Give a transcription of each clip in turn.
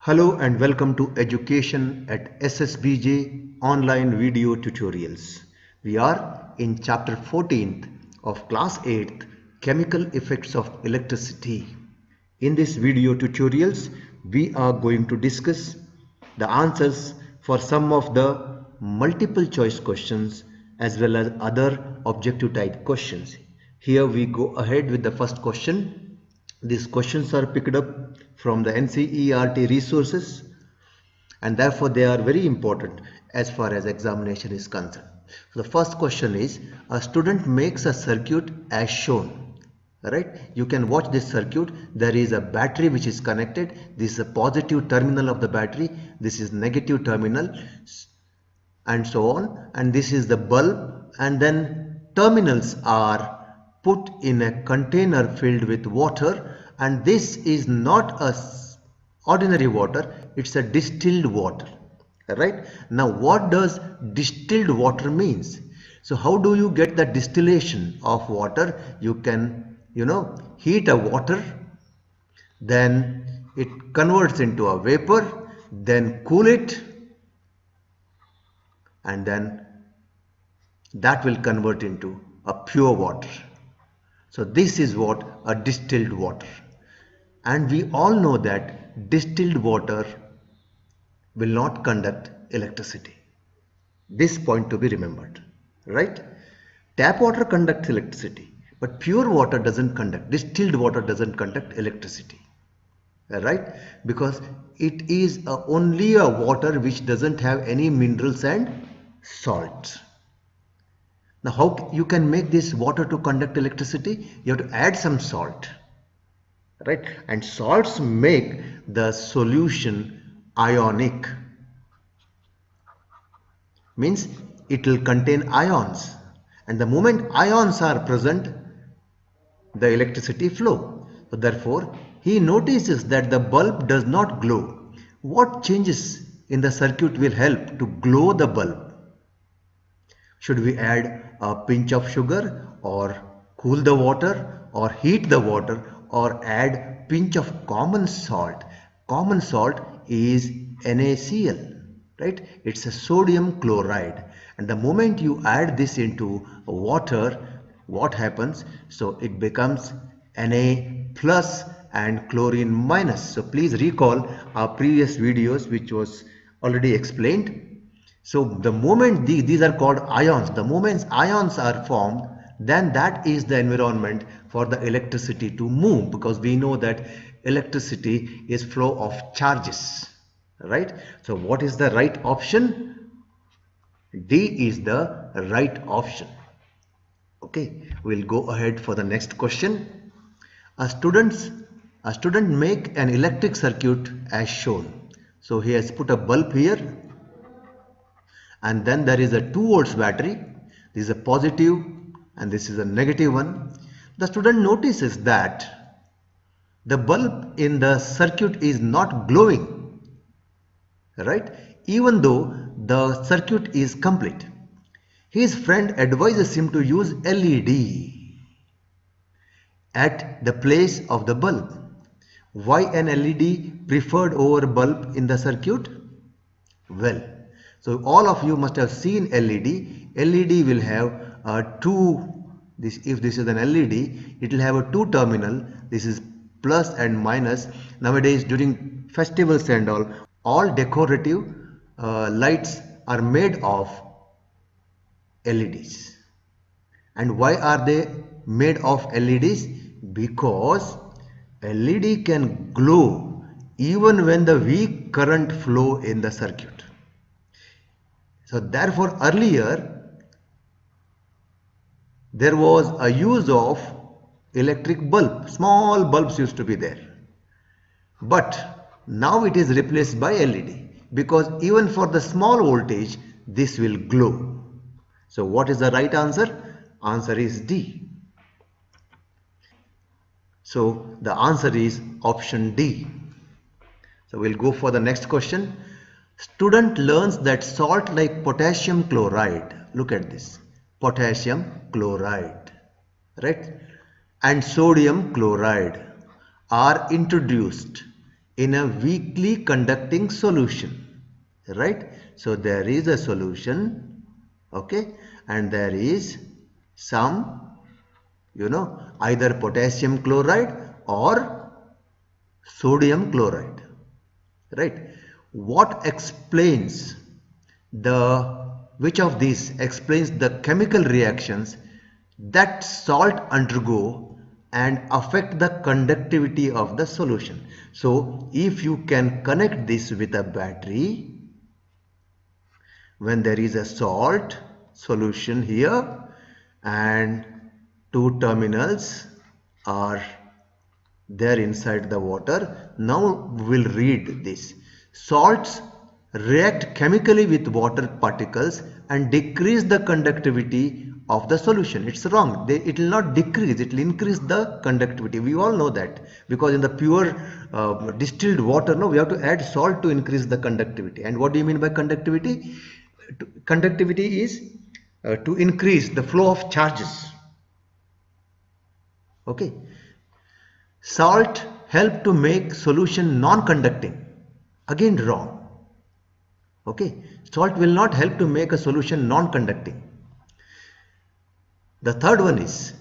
Hello and welcome to Education at SSBJ Online Video Tutorials. We are in chapter 14th of class 8th Chemical Effects of Electricity. In this video tutorials, we are going to discuss the answers for some of the multiple choice questions as well as other objective type questions. Here we go ahead with the first question. These questions are picked up from the NCERT resources and therefore they are very important as far as examination is concerned. So the first question is, a student makes a circuit as shown. Right? You can watch this circuit. There is a battery which is connected. This is a positive terminal of the battery. This is negative terminal and so on. And this is the bulb, and then terminals are put in a container filled with water, and this is not a ordinary water, it's a distilled water. Right? Now what does distilled water means? So how do you get the distillation of water? You can heat a water, then it converts into a vapor, then cool it, and then that will convert into a pure water. So this is what a distilled water. And we all know that distilled water will not conduct electricity. This point to be remembered, right? Tap water conducts electricity, but pure water doesn't conduct, distilled water doesn't conduct electricity, right? Because it is only a water which doesn't have any minerals and salts. Now how you can make this water to conduct electricity? You have to add some salt, right? And salts make the solution ionic, means it will contain ions, and the moment ions are present, the electricity flow. So therefore he notices that the bulb does not glow. What changes in the circuit will help to glow the bulb? Should we add a pinch of sugar, or cool the water, or heat the water, or add pinch of common salt? Common salt is NaCl, right? It's a sodium chloride, and the moment you add this into water, what happens? So it becomes Na plus and chlorine minus. So please recall our previous videos which was already explained. So the moment these are called ions, the moment ions are formed, then that is the environment for the electricity to move, because we know that electricity is flow of charges, right? So what is the right option? D is the right option. Okay, we'll go ahead for the next question. A student make an electric circuit as shown. So he has put a bulb here, and then there is a 2 volts battery. This is a positive and this is a negative one. The student notices that the bulb in the circuit is not glowing, right? Even though the circuit is complete. His friend advises him to use LED at the place of the bulb. Why an LED preferred over bulb in the circuit? Well, so all of you must have seen LED. LED will have if this is an LED, it will have a 2 terminal. This is plus and minus. Nowadays during festivals and all decorative lights are made of LEDs. And why are they made of LEDs? Because LED can glow even when the weak current flow in the circuit. So therefore earlier there was a use of electric bulb. Small bulbs used to be there. But now it is replaced by LED, because even for the small voltage this will glow. So what is the right answer? Answer is D. So the answer is option D. So we'll go for the next question. Student learns that salt like potassium chloride, look at this, potassium chloride, right, and sodium chloride are introduced in a weakly conducting solution, right? So there is a solution, okay, and there is some, either potassium chloride or sodium chloride, right? What explains which of these explains the chemical reactions that salt undergo and affect the conductivity of the solution? So if you can connect this with a battery, when there is a salt solution here and two terminals are there inside the water, now we'll read this. Salts react chemically with water particles and decrease the conductivity of the solution. It's wrong. It will not decrease, it will increase the conductivity. We all know that, because in the pure distilled water, no, we have to add salt to increase the conductivity. And what do you mean by conductivity? Conductivity is to increase the flow of charges. Okay. Salt help to make solution non-conducting. Again wrong. Okay. Salt will not help to make a solution non-conducting. The third one is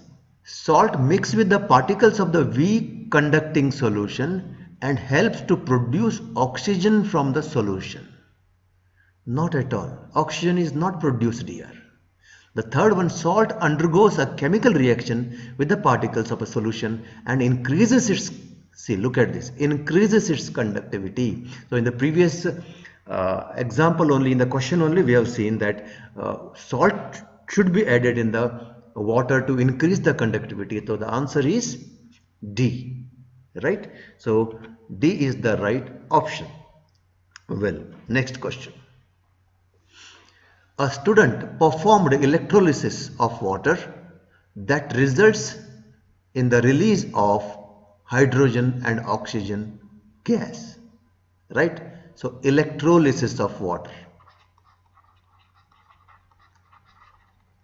salt mixes with the particles of the weak conducting solution and helps to produce oxygen from the solution. Not at all. Oxygen is not produced here. The third one, salt undergoes a chemical reaction with the particles of a solution and increases its, see, look at this, increases its conductivity. So in the previous example only, in the question only, we have seen that salt should be added in the water to increase the conductivity. So the answer is D, right? So D is the right option. Well, next question. A student performed electrolysis of water that results in the release of hydrogen and oxygen gas, right? So electrolysis of water.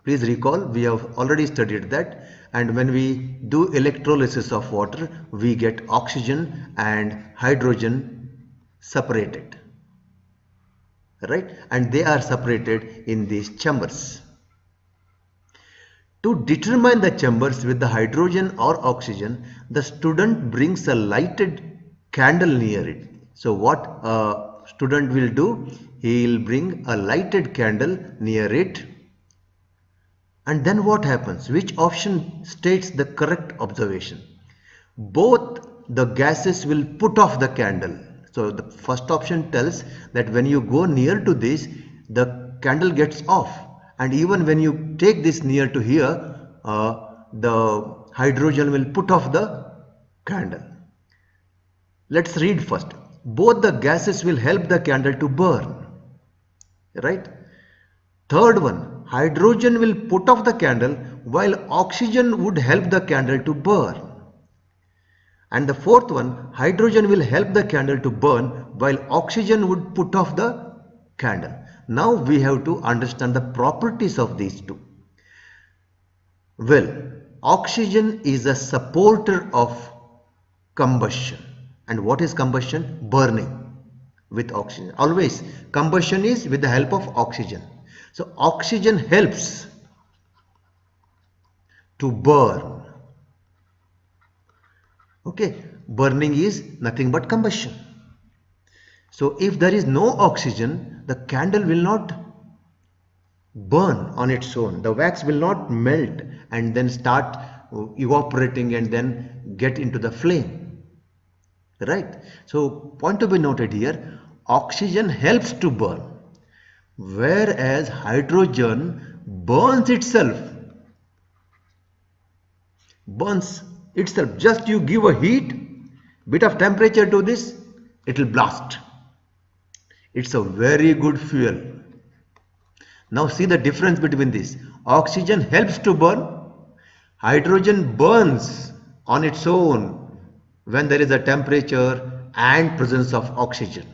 Please recall, we have already studied that, and when we do electrolysis of water, we get oxygen and hydrogen separated, right? And they are separated in these chambers. To determine the chambers with the hydrogen or oxygen, the student brings a lighted candle near it. So what a student will do, he will bring a lighted candle near it. And then what happens? Which option states the correct observation? Both the gases will put off the candle. So the first option tells that when you go near to this, the candle gets off, and even when you take this near to here, the hydrogen will put off the candle. Let's read first. Both the gases will help the candle to burn, right? Third one, hydrogen will put off the candle while oxygen would help the candle to burn. And the fourth one, hydrogen will help the candle to burn while oxygen would put off the candle. Now we have to understand the properties of these two. Well, oxygen is a supporter of combustion. And what is combustion? Burning with oxygen. Always combustion is with the help of oxygen. So oxygen helps to burn. Okay, burning is nothing but combustion. So if there is no oxygen, the candle will not burn on its own. The wax will not melt and then start evaporating and then get into the flame. Right? So point to be noted here, oxygen helps to burn, whereas hydrogen burns itself. Burns itself. Just you give a heat, bit of temperature to this, it will blast. It's a very good fuel. Now see the difference between this. Oxygen helps to burn, hydrogen burns on its own when there is a temperature and presence of oxygen.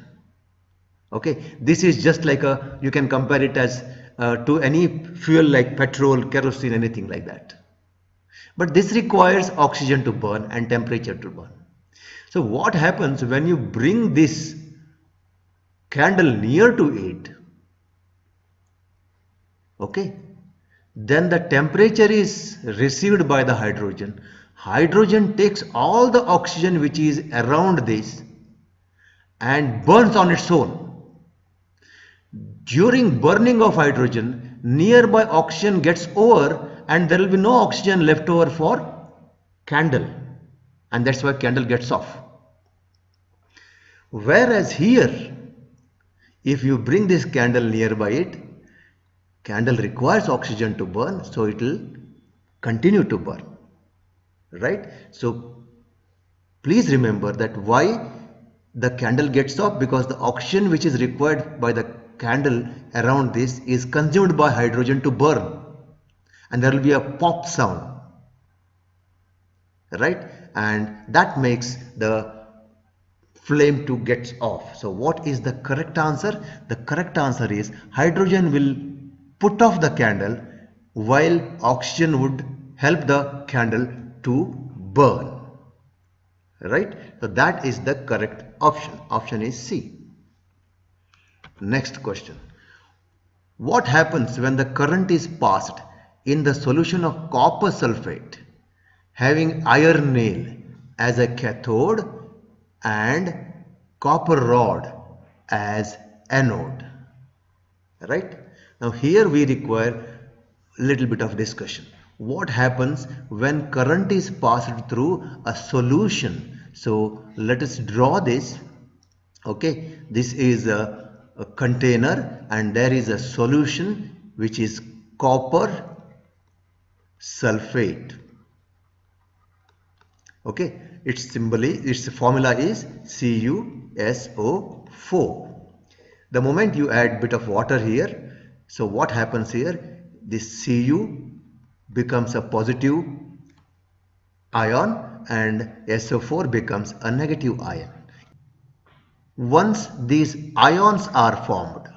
Okay, this is just like you can compare it as to any fuel like petrol, kerosene, anything like that. But this requires oxygen to burn and temperature to burn. So what happens when you bring this candle near to it? Okay, then the temperature is received by the hydrogen. Hydrogen takes all the oxygen which is around this and burns on its own. During burning of hydrogen, nearby oxygen gets over and there will be no oxygen left over for candle, and that's why candle gets off. Whereas here, if you bring this candle nearby it, candle requires oxygen to burn, so it will continue to burn, right? So please remember that why the candle gets off, because the oxygen which is required by the candle around this is consumed by hydrogen to burn, and there will be a pop sound, right? And that makes the flame to get off. So what is the correct answer? The correct answer is hydrogen will put off the candle while oxygen would help the candle to burn, right? So that is the correct option. Option is C. Next question. What happens when the current is passed in the solution of copper sulfate having iron nail as a cathode and copper rod as anode? Right? Now here we require a little bit of discussion. What happens when current is passed through a solution? So let us draw this. Okay, this is a container and there is a solution which is copper sulfate. Okay, its formula is CuSO4. The moment you add bit of water here, so what happens here? This Cu becomes a positive ion and SO4 becomes a negative ion. Once these ions are formed,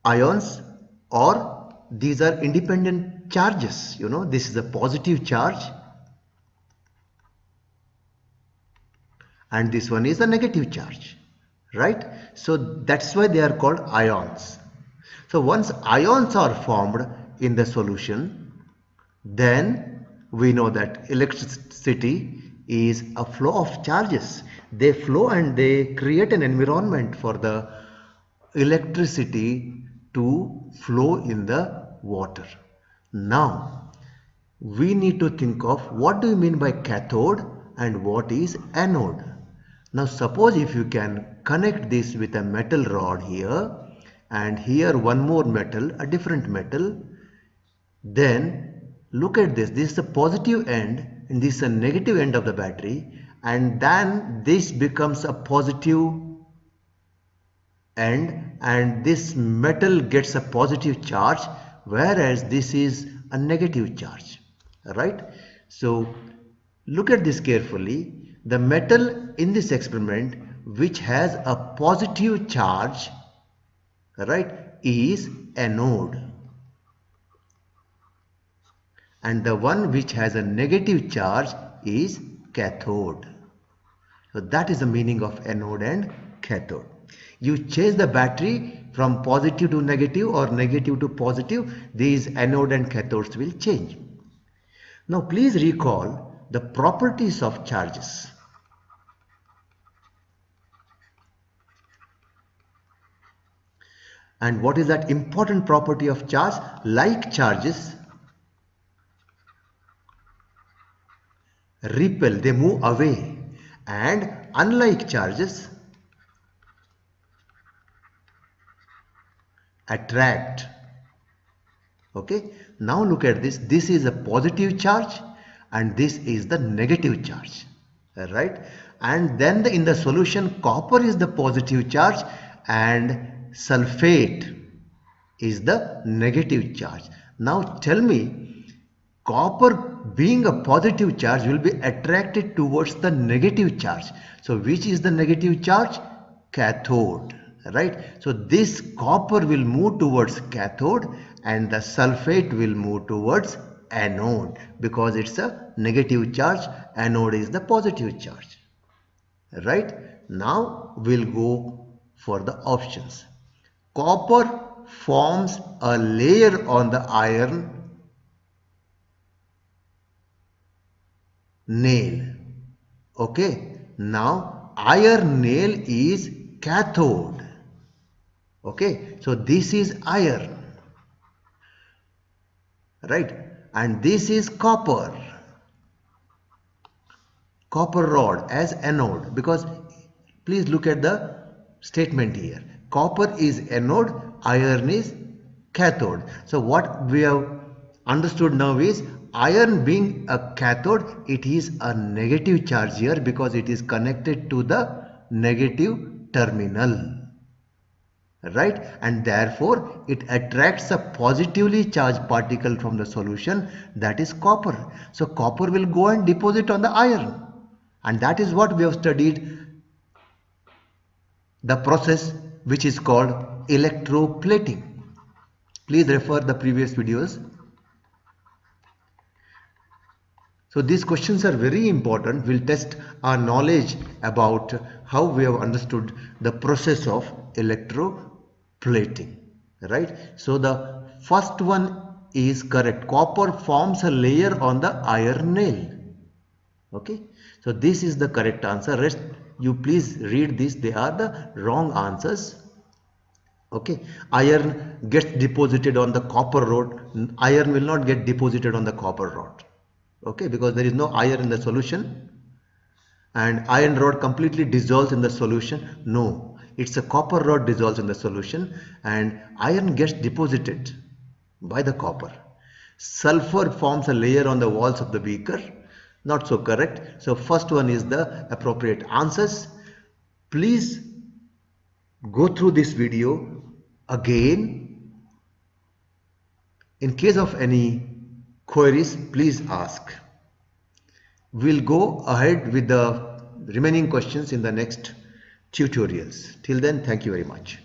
ions, or these are independent charges, you know, this is a positive charge and this one is a negative charge, right? So that's why they are called ions. So once ions are formed in the solution, then we know that electricity is a flow of charges. They flow and they create an environment for the electricity to flow in the water. Now we need to think of what do you mean by cathode and what is anode. Now suppose if you can connect this with a metal rod here and here one more metal, a different metal, then look at this. This is the positive end and this is a negative end of the battery, and then this becomes a positive end and this metal gets a positive charge, whereas this is a negative charge, right? So look at this carefully. The metal in this experiment which has a positive charge, right, is anode, and the one which has a negative charge is cathode. So that is the meaning of anode and cathode. You change the battery from positive to negative or negative to positive, these anode and cathodes will change. Now please recall the properties of charges. And what is that important property of charge? Like charges repel, they move away, and unlike charges attract. Okay, now look at this. This is a positive charge and this is the negative charge, right? And then in the solution, copper is the positive charge and sulfate is the negative charge. Now tell me, copper being a positive charge will be attracted towards the negative charge. So which is the negative charge? Cathode, right? So this copper will move towards cathode and the sulfate will move towards anode because it's a negative charge, anode is the positive charge. right? Now we'll go for the options. Copper forms a layer on the iron nail. Okay, now iron nail is cathode. Okay, so this is iron, right? And this is copper rod as anode, because please look at the statement here. Copper is anode, iron is cathode. So what we have understood now is iron being a cathode, it is a negative charge here because it is connected to the negative terminal, right? And therefore it attracts a positively charged particle from the solution, that is copper. So copper will go and deposit on the iron, and that is what we have studied, the process which is called electroplating. Please refer the previous videos. So these questions are very important, will test our knowledge about how we have understood the process of electroplating, right? So the first one is correct. Copper forms a layer on the iron nail. Okay, so this is the correct answer. Rest you please read this, they are the wrong answers. Okay, iron gets deposited on the copper rod. Iron will not get deposited on the copper rod. Okay, because there is no iron in the solution, and iron rod completely dissolves in the solution. No, it's a copper rod dissolves in the solution and iron gets deposited by the copper. Sulfur forms a layer on the walls of the beaker. Not so correct. So first one is the appropriate answers. Please go through this video again. In case of any queries, please ask. We'll go ahead with the remaining questions in the next tutorials. Till then, thank you very much.